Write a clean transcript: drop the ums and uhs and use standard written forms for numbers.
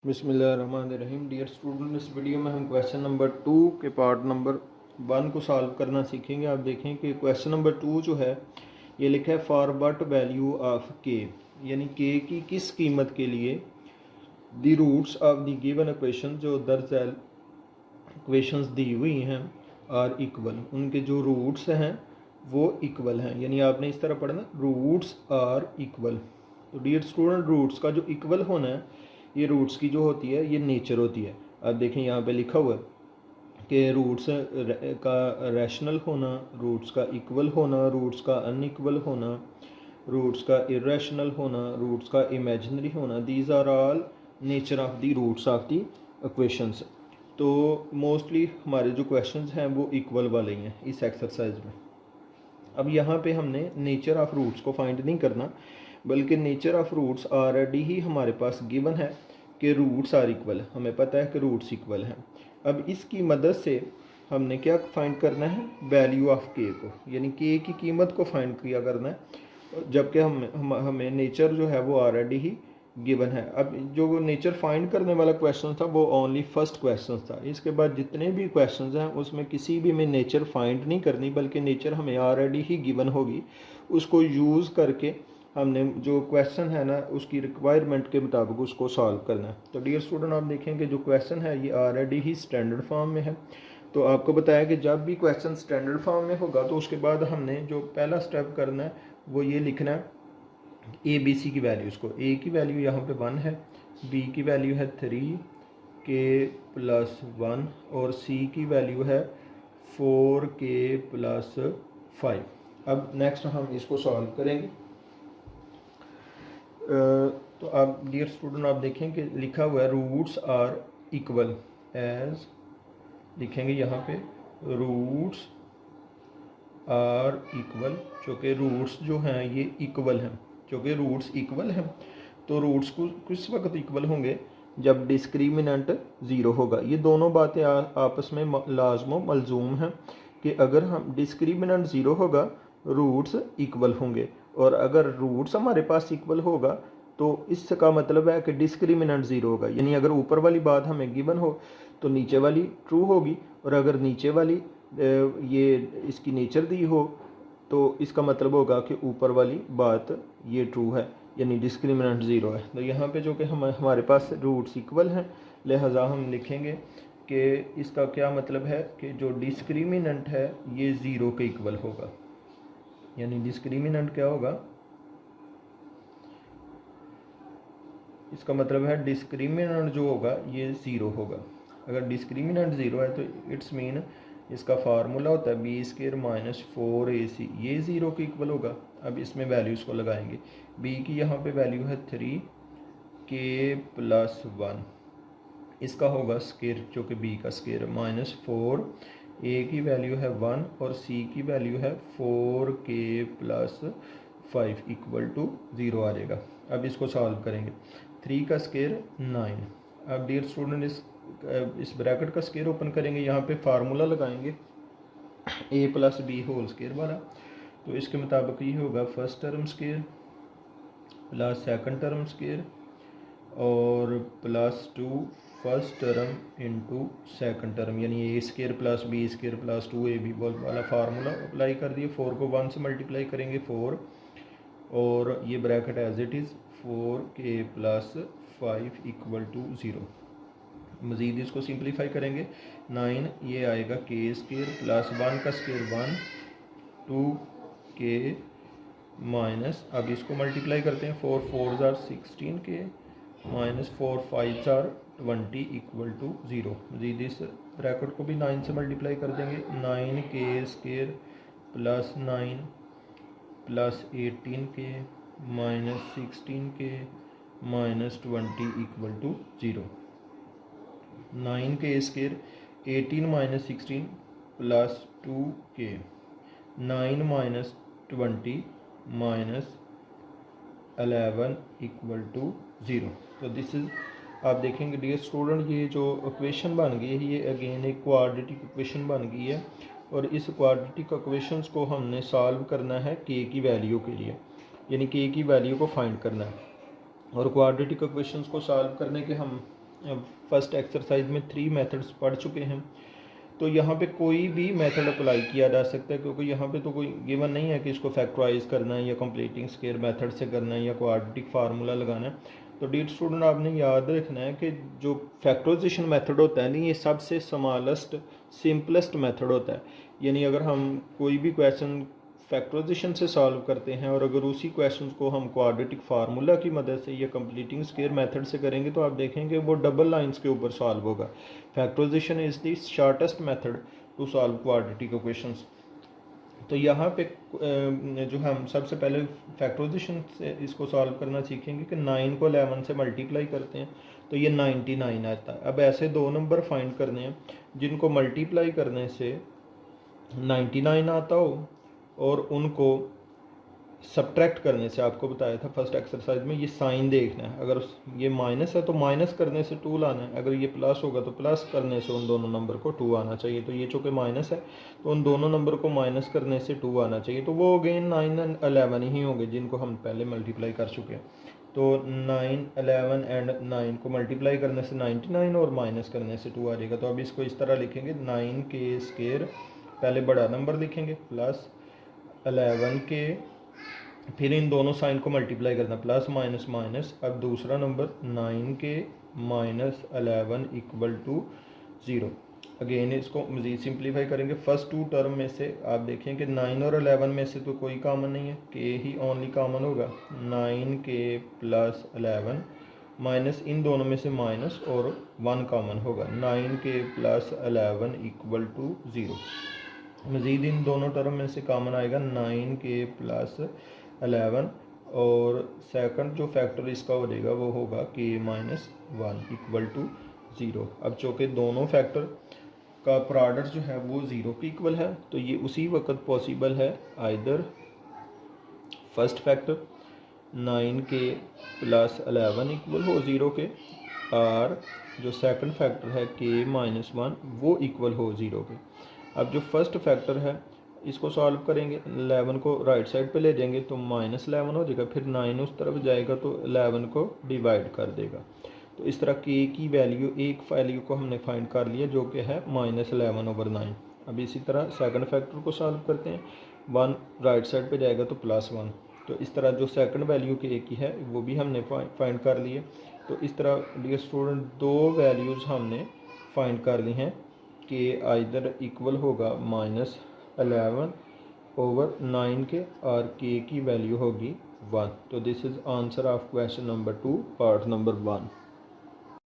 बिस्मिल्लाहिर्रहमानिर्रहीम। Dear student, इस video में हम क्वेश्चन नंबर 2 के पार्ट नंबर 1 को सॉल्व करना सीखेंगे। आप देखें कि क्वेश्चन नंबर 2 जो है ये लिखा है फॉर व्हाट वैल्यू ऑफ के, यानी के की किस कीमत के लिए the roots of the given equation, जो दर्ज इक्वेशंस दी हुई हैं, आर इक्वल, उनके जो रूट्स हैं वो इक्वल हैं। यानी आपने इस तरह पढ़ना, रूट्स आर इक्वल। तो डियर स्टूडेंट, रूट्स का जो इक्वल होना है, ये रूट्स की जो होती है ये नेचर होती है। आप देखें यहाँ पे लिखा हुआ है कि रूट्स का रैशनल होना, रूट्स का इक्वल होना, रूट्स का अनइक्वल होना, रूट्स का इरेशनल होना, रूट्स का इमेजिनरी होना, these are all nature of the roots of the equations. तो मोस्टली हमारे जो क्वेश्चंस हैं वो इक्वल वाले ही हैं इस एक्सरसाइज में। अब यहाँ पे हमने नेचर ऑफ रूट्स को फाइंड नहीं करना, बल्कि नेचर ऑफ रूट्स ऑलरेडी ही हमारे पास गिवन है कि रूट्स आर इक्वल। हमें पता है कि रूट्स इक्वल हैं। अब इसकी मदद से हमने क्या फाइंड करना है, वैल्यू ऑफ के को, यानी के की कीमत को फाइंड किया करना है, जबकि हमें नेचर जो है वो ऑलरेडी ही गिवन है। अब जो नेचर फाइंड करने वाला क्वेश्चन था वो ओनली फर्स्ट क्वेश्चन था। इसके बाद जितने भी क्वेश्चंस हैं उसमें किसी भी में नेचर फाइंड नहीं करनी, बल्कि नेचर हमें ऑलरेडी ही गिवन होगी। उसको यूज़ करके हमने जो क्वेश्चन है ना उसकी रिक्वायरमेंट के मुताबिक उसको सॉल्व करना है। तो डियर स्टूडेंट, आप देखेंगे जो क्वेश्चन है ये ऑलरेडी ही स्टैंडर्ड फॉर्म में है। तो आपको बताया कि जब भी क्वेश्चन स्टैंडर्ड फॉर्म में होगा तो उसके बाद हमने जो पहला स्टेप करना है वो ये लिखना है ए बी सी की वैल्यूज़ को। ए की वैल्यू यहाँ पे 1 है, बी की वैल्यू है 3 के प्लस 1 और सी की वैल्यू है 4 के प्लस 5। अब नेक्स्ट हम इसको सॉल्व करेंगे। तो आप डियर स्टूडेंट आप देखें कि लिखा हुआ है रूट्स आर इक्वल एज, लिखेंगे यहाँ पे रूट्स आर इक्वल, चूँकि रूट्स जो हैं ये इक्वल हैं। चूँकि रूट्स इक्वल हैं तो रूट्स को किस वक्त इक्वल होंगे, जब डिस्क्रिमिनेंट ज़ीरो होगा। ये दोनों बातें आपस में लाजम मलजूम हैं कि अगर हम डिस्क्रिमिनेंट ज़ीरो होगा रूट्स इक्वल होंगे, और अगर रूट्स हमारे पास इक्वल होगा तो इसका मतलब है कि डिस्क्रिमिनेंट ज़ीरो होगा। यानी अगर ऊपर वाली बात हमें गिवन हो तो नीचे वाली ट्रू होगी, और अगर नीचे वाली ये इसकी नेचर दी हो तो इसका मतलब होगा कि ऊपर वाली बात ये ट्रू है, यानी डिस्क्रिमिनेंट ज़ीरो है। तो यहाँ पे जो कि हमारे पास रूट्स इक्वल हैं, लिहाजा हम लिखेंगे कि इसका क्या मतलब है कि जो डिस्क्रिमिनेंट है ये ज़ीरो के इक्वल होगा। यानी डिस्क्रिमिनेंट क्या होगा, इसका मतलब है डिस्क्रिमिनेंट जो होगा ये ज़ीरो होगा। अगर डिस्क्रिमिनेंट ज़ीरो है तो इट्स मीन इसका फार्मूला होता है बी स्क्वायर माइनस 4ac, ये ज़ीरो के इक्वल होगा। अब इसमें वैल्यूज़ को लगाएंगे। बी की यहाँ पे वैल्यू है 3 के प्लस 1, इसका होगा स्क्वायर जो कि बी का स्क्वायर, माइनस 4, ए की वैल्यू है 1 और सी की वैल्यू है 4 के प्लस 5 इक्वल टू 0 आ जाएगा। अब इसको सॉल्व करेंगे। 3 का स्क्वायर 9। अब डियर स्टूडेंट इस ब्रैकेट का स्क्वायर ओपन करेंगे, यहाँ पे फार्मूला लगाएंगे A plus B whole square वाला। तो इसके मुताबिक ये होगा first term square plus second term square और plus 2 first term into second term, यानी A square plus B square plus 2ab वाला फार्मूला अप्लाई कर दिए। 4 को 1 से मल्टीप्लाई करेंगे 4, और ये ब्रैकेट एज इट इज़ 4 के प्लस 5 इक्वल टू 0। मज़ीद इसको सिंप्लीफाई करेंगे, 9 ये आएगा के स्क्वायर प्लस 1 का स्क्वायर 1, 2 के माइनस, अब इसको मल्टीप्लाई करते हैं, 4 4 जार 16 के माइनस 4 5 जार 20 इक्वल टू 0। मज़ीद इस ब्रैकेट को भी 9 से मल्टीप्लाई कर देंगे, 9 के स्क्वायर प्लस 9 प्लस 18 के माइनस 16 के माइनस 20 इक्वल टू 0। 9 के स्क्वायर 18 माइनस 16 प्लस 2 के 9 माइनस 20 माइनस 11 इक्वल टू 0। तो दिस इज़, आप देखेंगे डियर स्टूडेंट ये जो इक्वेशन बन गई है ये अगेन एक क्वाड्रेटिक इक्वेशन बन गई है, और इस क्वाड्रेटिक इक्वेशंस को हमने सॉल्व करना है के की वैल्यू के लिए, यानी के की वैल्यू को फाइंड करना है। और क्वाड्रेटिक इक्वेशंस को सॉल्व करने के हम फर्स्ट एक्सरसाइज में 3 मेथड्स पढ़ चुके हैं। तो यहाँ पे कोई भी मेथड अप्लाई किया जा सकता है, क्योंकि यहाँ पे तो कोई गिवन नहीं है कि इसको फैक्टराइज करना है या कंप्लीटिंग स्क्वायर मेथड से करना है या क्वाड्रेटिक फार्मूला लगाना है। तो डियर स्टूडेंट, आपने याद रखना है कि जो फैक्टराइजेशन मेथड होता है ना, ये सबसे स्मॉलेस्ट सिंपलेस्ट मेथड होता है। यानी अगर हम कोई भी क्वेश्चन फैक्टराइजेशन से सॉल्व करते हैं और अगर उसी क्वेश्चन को हम क्वाड्रेटिक फार्मूला की मदद से या कंप्लीटिंग स्क्वायर मेथड से करेंगे तो आप देखेंगे वो डबल लाइंस के ऊपर सॉल्व होगा। Factorization is the shortest method to solve quadratic equations. तो यहाँ पे जो हम सबसे पहले फैक्टराइजेशन से इसको सॉल्व करना सीखेंगे कि 9 को 11 से मल्टीप्लाई करते हैं तो ये 99 आता है। अब ऐसे दो नंबर फाइंड करने हैं जिनको मल्टीप्लाई करने से 99 आता हो और उनको सब्ट्रैक्ट करने से, आपको बताया था फर्स्ट एक्सरसाइज में, ये साइन देखना है। अगर ये माइनस है तो माइनस करने से 2 लाना है, अगर ये प्लस होगा तो प्लस करने से उन दोनों नंबर को 2 आना चाहिए। तो ये चूँकि माइनस है तो उन दोनों नंबर को माइनस करने से 2 आना चाहिए। तो वो अगेन 9 एंड 11 ही होंगे जिनको हम पहले मल्टीप्लाई कर चुके हैं। तो 9, 11 एंड 9 को मल्टीप्लाई करने से 99 और माइनस करने से 2 आ जाएगा। तो अब इसको इस तरह लिखेंगे, 9 के स्क्वायर, पहले बड़ा नंबर लिखेंगे, प्लस 11 के, फिर इन दोनों साइन को मल्टीप्लाई करना, प्लस माइनस माइनस। अब दूसरा नंबर 9 के माइनस 11 इक्वल टू 0। अगेन इसको मज़ीद सिंप्लीफाई करेंगे। फर्स्ट 2 टर्म में से आप देखें कि 9 और 11 में से तो कोई कॉमन नहीं है, के ही ओनली कॉमन होगा। 9 के प्लस 11 माइनस इन दोनों में से माइनस और 1 कॉमन होगा, 9 के प्लस 11 इक्वल टू 0। मज़ीद इन दोनों टर्म में से कॉमन आएगा 9 के प्लस 11 और सेकंड जो फैक्टर इसका हो जाएगा वो होगा के माइनस 1 इक्वल टू 0। अब चूँकि दोनों फैक्टर का प्रोडक्ट जो है वो 0 के इक्वल है तो ये उसी वक्त पॉसिबल है आइदर फर्स्ट फैक्टर 9 के प्लस 11 इक्वल हो 0 के, और जो सेकंड फैक्टर है के माइनस 1 वो इक्वल हो 0 के। अब जो फर्स्ट फैक्टर है इसको सॉल्व करेंगे, 11 को राइट साइड पे ले जाएंगे तो माइनस 11 हो जाएगा, फिर 9 उस तरफ जाएगा तो 11 को डिवाइड कर देगा। तो इस तरह के की वैल्यू, एक वैल्यू को हमने फाइंड कर लिया जो कि है माइनस 11/9। अब इसी तरह सेकंड फैक्टर को सॉल्व करते हैं, 1 राइट साइड पे जाएगा तो प्लस 1। तो इस तरह जो सेकंड वैल्यू के ए की है वो भी हमने फाइंड कर लिए। तो इस तरह डियर स्टूडेंट दो वैल्यूज़ हमने फाइंड कर ली हैं कि आइदर इक्वल होगा माइनस 11/9 के और के की वैल्यू होगी 1। तो this is answer of question number 2 part number 1।